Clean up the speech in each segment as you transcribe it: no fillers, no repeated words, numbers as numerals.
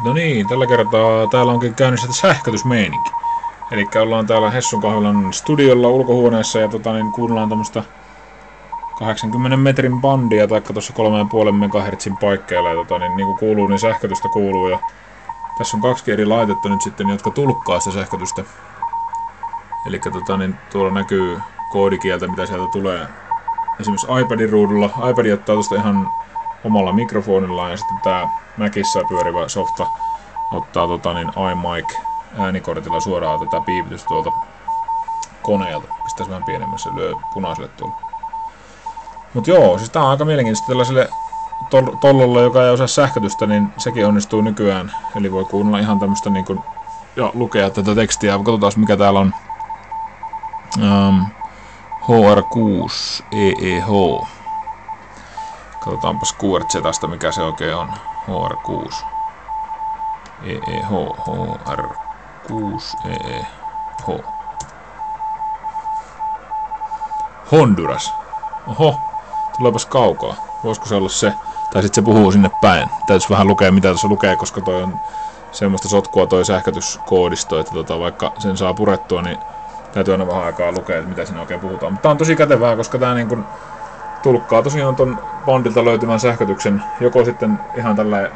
No niin, tällä kertaa täällä onkin käynnissä sähkötysmeininki. Eli ollaan täällä Hessun kahvilan studiolla ulkohuoneessa ja kuunnellaan tämmöstä 80 metrin bandia taikka tuossa 3,5 MHz paikkeilla ja niin kuin kuuluu, niin sähkötystä kuuluu. Ja tässä on kaksi eri laitetta nyt sitten, jotka tulkkaa sitä sähkötystä. Eli tuolla näkyy koodikieltä, mitä sieltä tulee. Esimerkiksi iPadin ruudulla. iPad ottaa tuosta ihan omalla mikrofonillaan ja sitten tää Macissa pyörivä softa ottaa iMic äänikortilla suoraan tätä piipitystä tuolta koneelta. Pistäis vähän pienemmässä, lyö punaiselle tuolla. Mut joo, siis tää on aika mielenkiintoista tällaiselle tollolle, joka ei osaa sähkötystä, niin sekin onnistuu nykyään. Eli voi kuunnella ihan tämmöstä niinku ja lukea tätä tekstiä. Katsotaan mikä täällä on. HR6 EEH. Katsotaanpas QRZ:stä mikä se oikein on. HR6 EEH. HR6 EEH. Honduras. Oho, tuleepas kaukaa. Voisiko se olla se? Tai sitten se puhuu sinne päin. Täytyisi vähän lukea mitä tuossa lukee, koska toi on semmoista sotkua toi sähkötyskoodisto, että vaikka sen saa purettua, niin täytyy aina vähän aikaa lukea, että mitä siinä oikein puhutaan. Mutta tää on tosi kätevää, koska tää niin kun tulkkaa tosiaan ton bandilta löytyvän sähkötyksen joko sitten ihan tällä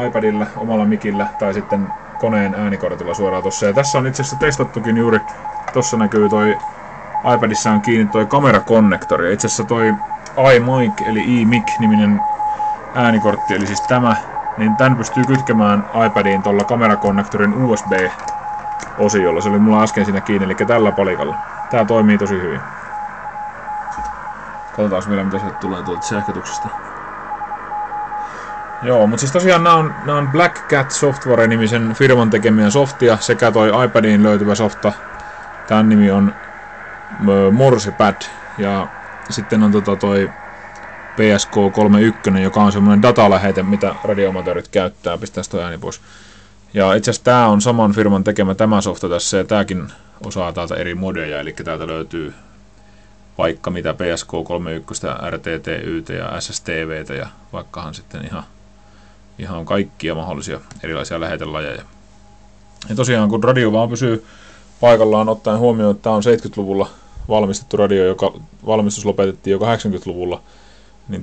iPadilla, omalla mikillä, tai sitten koneen äänikortilla suoraan tossa. Ja tässä on itse asiassa testattukin juuri, tossa näkyy toi iPadissa on kiinni toi kamerakonnektori. Ja itse asiassa toi iMic eli iMic-niminen äänikortti, eli siis tämä, niin tän pystyy kytkemään iPadiin tuolla kamerakonnektorin USB-osiolla. Se oli mulla äsken siinä kiinni, eli tällä palikalla. Tää toimii tosi hyvin. Katsotaan vielä mitä sieltä tulee tuolta sähkötyksestä. Joo, mutta siis tosiaan nämä on Black Cat Software-nimisen firman tekemiä softia sekä toi iPadiin löytyvä softa. Tän nimi on Morsepad ja sitten on toi PSK31, joka on semmoinen datalähete, mitä radioamatöörit käyttää. Pistää toi ääni pois. Ja itse asiassa tää on saman firman tekemä tämä softa tässä ja tääkin osaa täältä eri modeja, eli täältä löytyy vaikka mitä PSK31, RTTYT ja SSTVtä ja vaikkahan sitten ihan kaikkia mahdollisia erilaisia lähetelajeja. Ja tosiaan kun radio vaan pysyy paikallaan ottaen huomioon, että tämä on 70-luvulla valmistettu radio, joka valmistus lopetettiin jo 80-luvulla, niin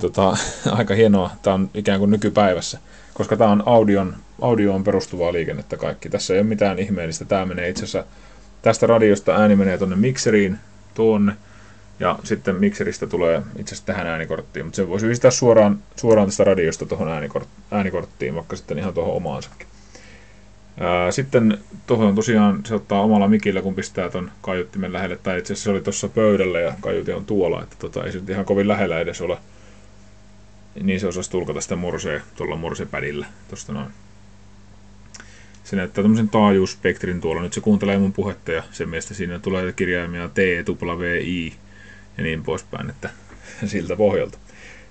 aika hienoa, tämä on ikään kuin nykypäivässä, koska tämä on audioon perustuvaa liikennettä kaikki. Tässä ei ole mitään ihmeellistä. Tämä menee itse asiassa tästä radiosta ääni menee tuonne mikseriin tuonne ja sitten mikseristä tulee itse asiassa tähän äänikorttiin, mutta se voisi yhdistää suoraan tästä radiosta tuohon äänikorttiin, vaikka sitten ihan tuohon omaansakin. Sitten tuohon tosiaan se ottaa omalla mikillä, kun pistää ton kaiuttimen lähelle, tai itse asiassa se oli tuossa pöydällä ja kaiutin on tuolla, että ei se nyt ihan kovin lähellä edes ole. Niin se osasi tulkata sitä morsea tuolla morsepädillä, tosta noin. Se näyttää tämmöisen taajuusspektrin tuolla, nyt se kuuntelee mun puhetta ja sen mielestä siinä tulee kirjaimia T, W, I ja niin poispäin, että siltä pohjalta.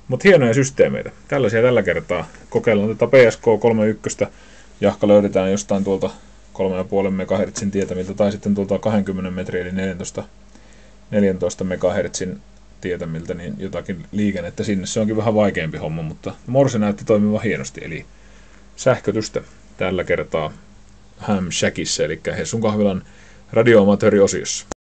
Mutta hienoja systeemeitä. Tällaisia tällä kertaa. Kokeillaan tätä PSK31, jahka löydetään jostain tuolta 3,5 MHz tietämiltä tai sitten tuolta 20 metriä eli 14 MHz tietämiltä, niin jotakin liikennettä sinne. Se onkin vähän vaikeampi homma, mutta Morse näytti toimivan hienosti, eli sähkötystä tällä kertaa Ham Shackissa, eli Hessun kahvilan radioamatööriosiossa.